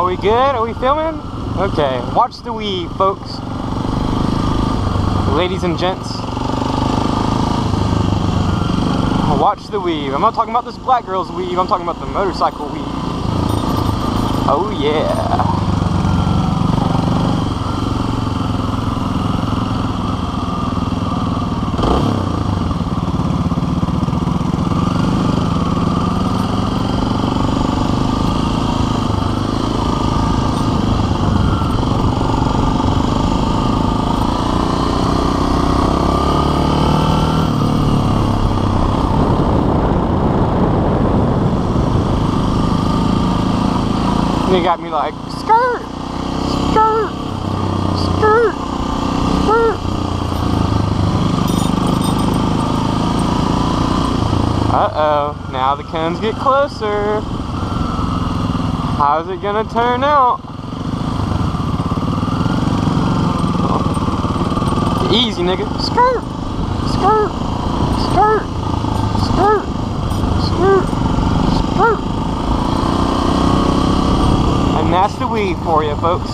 Are we good? Are we filming? Okay, watch the weave, folks. Ladies and gents. Watch the weave. I'm not talking about this black girl's weave, I'm talking about the motorcycle weave. Oh yeah. They got me like, skirt, skirt, skirt, skirt. Uh-oh, now the cones get closer. How's it gonna turn out? Easy, nigga. Skirt, skirt, skirt, skirt, skirt, skirt. And that's the weave for you, folks.